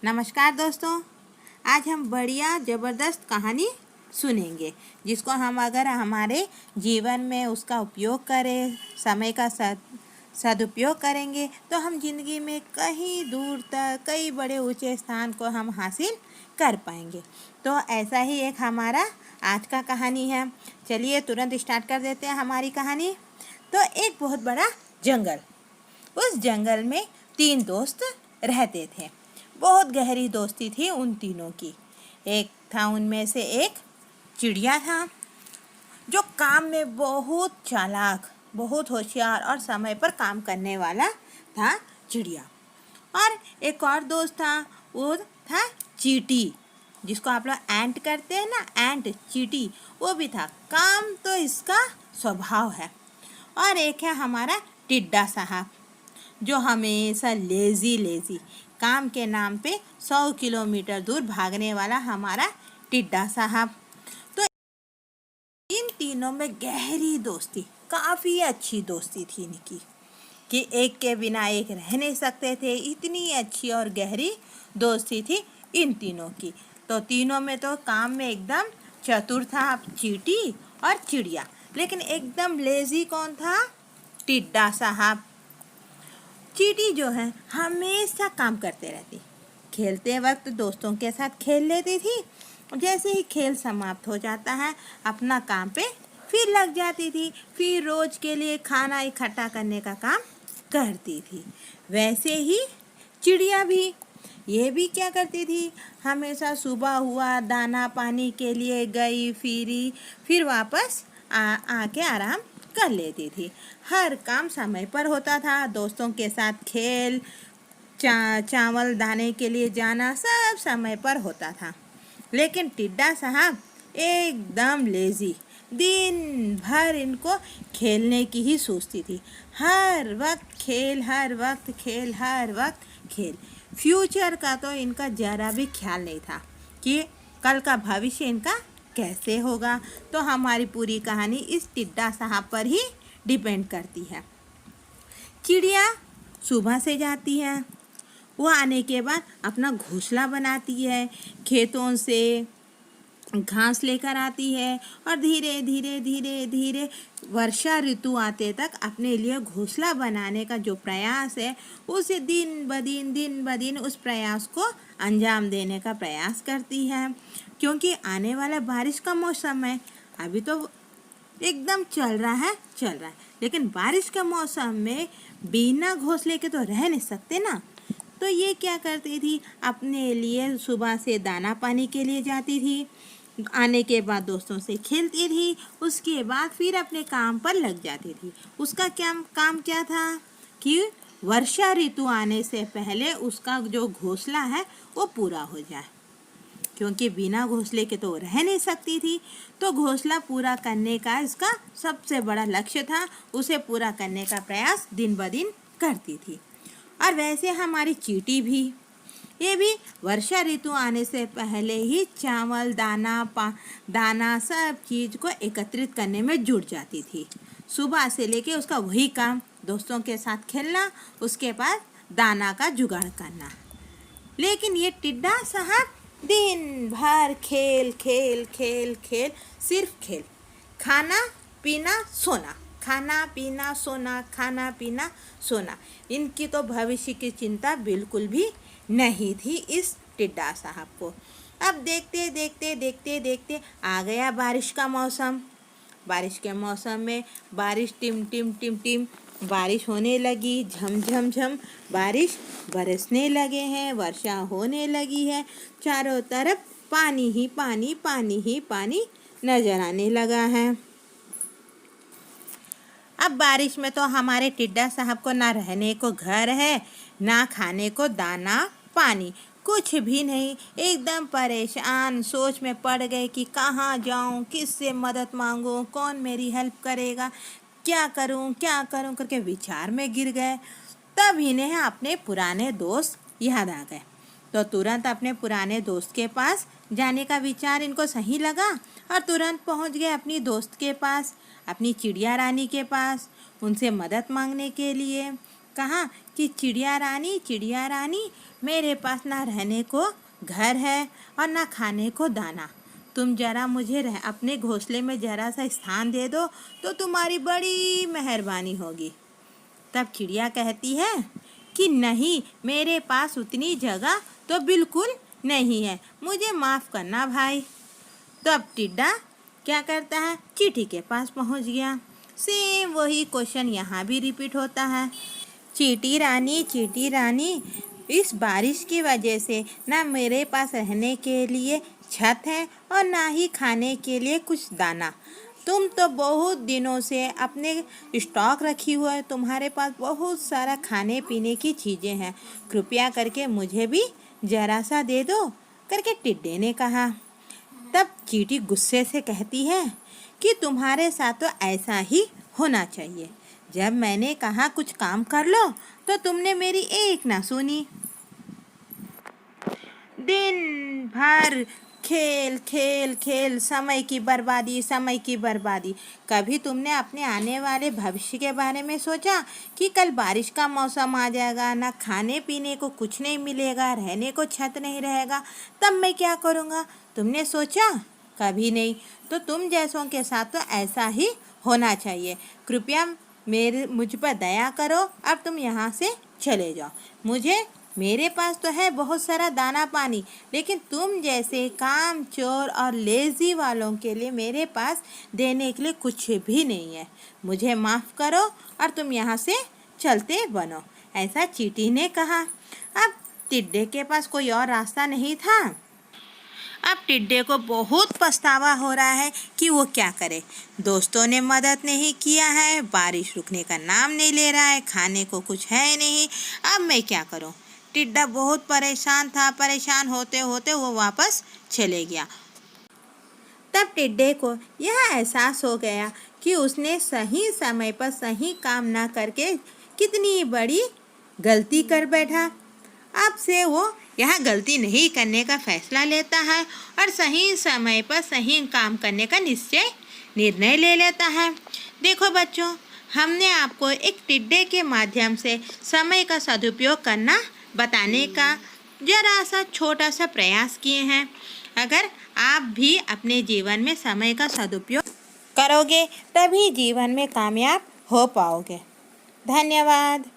नमस्कार दोस्तों, आज हम बढ़िया ज़बरदस्त कहानी सुनेंगे जिसको हम अगर हमारे जीवन में उसका उपयोग करें, समय का सदुपयोग करेंगे तो हम जिंदगी में कहीं दूर तक कई बड़े ऊंचे स्थान को हम हासिल कर पाएंगे। तो ऐसा ही एक हमारा आज का कहानी है। चलिए तुरंत स्टार्ट कर देते हैं हमारी कहानी। तो एक बहुत बड़ा जंगल, उस जंगल में 3 दोस्त रहते थे। बहुत गहरी दोस्ती थी उन तीनों की। एक था उनमें से एक चिड़िया था जो काम में बहुत चालाक, बहुत होशियार और समय पर काम करने वाला था चिड़िया। और एक और दोस्त था, वो था चींटी, जिसको आप लोग एंट करते हैं ना, एंट चींटी, वो भी था। काम तो इसका स्वभाव है। और एक है हमारा टिड्डा साहब, जो हमेशा लेज़ी काम के नाम पे 100 किलोमीटर दूर भागने वाला हमारा टिड्डा साहब। तो इन तीनों में गहरी दोस्ती, काफ़ी अच्छी दोस्ती थी इनकी कि एक के बिना एक रह नहीं सकते थे। इतनी अच्छी और गहरी दोस्ती थी इन तीनों की। तो तीनों में तो काम में एकदम चतुर था चींटी और चिड़िया, लेकिन एकदम लेज़ी कौन था? टिड्डा साहब। चींटी जो है हमेशा काम करते रहती, खेलते वक्त दोस्तों के साथ खेल लेती थी। जैसे ही खेल समाप्त हो जाता है अपना काम पे फिर लग जाती थी, फिर रोज के लिए खाना इकट्ठा करने का काम करती थी। वैसे ही चिड़िया भी, ये भी क्या करती थी, हमेशा सुबह हुआ दाना पानी के लिए गई फिरी, फिर वापस आके आराम कर लेती थी। हर काम समय पर होता था। दोस्तों के साथ खेल, चावल दाने के लिए जाना, सब समय पर होता था। लेकिन टिड्डा साहब एकदम लेज़ी, दिन भर इनको खेलने की ही सोचती थी। हर वक्त खेल, हर वक्त खेल, हर वक्त खेल। फ्यूचर का तो इनका जरा भी ख्याल नहीं था कि कल का भविष्य इनका कैसे होगा। तो हमारी पूरी कहानी इस टिड्डा साहब पर ही डिपेंड करती है। चिड़िया सुबह से जाती है, वो आने के बाद अपना घोंसला बनाती है, खेतों से घास लेकर आती है और धीरे धीरे धीरे धीरे वर्षा ऋतु आते तक अपने लिए घोंसला बनाने का जो प्रयास है, उसे दिन ब दिन उस प्रयास को अंजाम देने का प्रयास करती है। क्योंकि आने वाला बारिश का मौसम है, अभी तो एकदम चल रहा है, लेकिन बारिश के मौसम में बिना घोंसले के तो रह नहीं सकते ना। तो ये क्या करती थी, अपने लिए सुबह से दाना पानी के लिए जाती थी, आने के बाद दोस्तों से खेलती थी, उसके बाद फिर अपने काम पर लग जाती थी। उसका काम क्या था कि वर्षा ऋतु आने से पहले उसका जो घोंसला है वो पूरा हो जाए। क्योंकि बिना घोंसले के तो रह नहीं सकती थी, तो घोंसला पूरा करने का इसका सबसे बड़ा लक्ष्य था। उसे पूरा करने का प्रयास दिन ब दिन करती थी। और वैसे हमारी चींटी भी, ये भी वर्षा ऋतु आने से पहले ही चावल दाना सब चीज़ को एकत्रित करने में जुट जाती थी। सुबह से लेके उसका वही काम, दोस्तों के साथ खेलना, उसके बाद दाना का जुगाड़ करना। लेकिन ये टिड्डा साहब दिन भर खेल खेल खेल खेल, सिर्फ खेल, खाना पीना सोना, खाना पीना सोना, खाना पीना सोना। इनकी तो भविष्य की चिंता बिल्कुल भी नहीं थी इस टिड्डा साहब को। अब देखते देखते देखते देखते आ गया बारिश का मौसम। बारिश के मौसम में बारिश टिम टिम टिम टिम बारिश होने लगी, झम झम झम बारिश बरसने लगे हैं, वर्षा होने लगी है। चारों तरफ पानी ही पानी, पानी ही पानी नजर आने लगा है। अब बारिश में तो हमारे टिड्डा साहब को ना रहने को घर है, ना खाने को दाना पानी, कुछ भी नहीं। एकदम परेशान सोच में पड़ गए कि कहाँ जाऊँ, किससे मदद मांगूँ, कौन मेरी हेल्प करेगा, क्या करूँ करके विचार में गिर गए। तब इन्हें अपने पुराने दोस्त याद आ गए। तो तुरंत अपने पुराने दोस्त के पास जाने का विचार इनको सही लगा और तुरंत पहुंच गए अपनी दोस्त के पास, अपनी चिड़िया रानी के पास, उनसे मदद मांगने के लिए। कहा कि चिड़िया रानी, मेरे पास ना रहने को घर है और ना खाने को दाना। तुम जरा मुझे अपने घोंसले में जरा सा स्थान दे दो तो तुम्हारी बड़ी मेहरबानी होगी। तब चिड़िया कहती है कि नहीं, मेरे पास उतनी जगह तो बिल्कुल नहीं है, मुझे माफ़ करना भाई। तब टिड्डा क्या करता है, चींटी के पास पहुंच गया। सेम वही क्वेश्चन यहाँ भी रिपीट होता है। चींटी रानी, इस बारिश की वजह से ना मेरे पास रहने के लिए छत है और ना ही खाने के लिए कुछ दाना। तुम तो बहुत दिनों से अपने स्टॉक रखी हुआ है, तुम्हारे पास बहुत सारा खाने पीने की चीज़ें हैं, कृपया करके मुझे भी जरा सा दे दो, करके टिड्डे ने कहा। तब चींटी गुस्से से कहती है कि तुम्हारे साथ तो ऐसा ही होना चाहिए। जब मैंने कहा कुछ काम कर लो तो तुमने मेरी एक ना सुनी। दिन भर खेल खेल खेल, समय की बर्बादी। कभी तुमने अपने आने वाले भविष्य के बारे में सोचा कि कल बारिश का मौसम आ जाएगा, ना खाने पीने को कुछ नहीं मिलेगा, रहने को छत नहीं रहेगा, तब मैं क्या करूँगा? तुमने सोचा? कभी नहीं। तो तुम जैसों के साथ तो ऐसा ही होना चाहिए। कृपया मुझ पर दया करो, अब तुम यहाँ से चले जाओ। मेरे पास तो है बहुत सारा दाना पानी, लेकिन तुम जैसे कामचोर और लेज़ी वालों के लिए मेरे पास देने के लिए कुछ भी नहीं है। मुझे माफ़ करो और तुम यहाँ से चलते बनो, ऐसा चींटी ने कहा। अब टिड्डे के पास कोई और रास्ता नहीं था। अब टिड्डे को बहुत पछतावा हो रहा है कि वो क्या करे। दोस्तों ने मदद नहीं किया है, बारिश रुकने का नाम नहीं ले रहा है, खाने को कुछ है नहीं, अब मैं क्या करूं? टिड्डा बहुत परेशान था। परेशान होते होते वो वापस चले गया। तब टिड्डे को यह एहसास हो गया कि उसने सही समय पर सही काम ना करके कितनी बड़ी गलती कर बैठा। अब से वो यह गलती नहीं करने का फैसला लेता है और सही समय पर सही काम करने का निर्णय ले लेता है। देखो बच्चों, हमने आपको एक टिड्डे के माध्यम से समय का सदुपयोग करना बताने का जरा सा छोटा सा प्रयास किए हैं। अगर आप भी अपने जीवन में समय का सदुपयोग करोगे तभी जीवन में कामयाब हो पाओगे। धन्यवाद।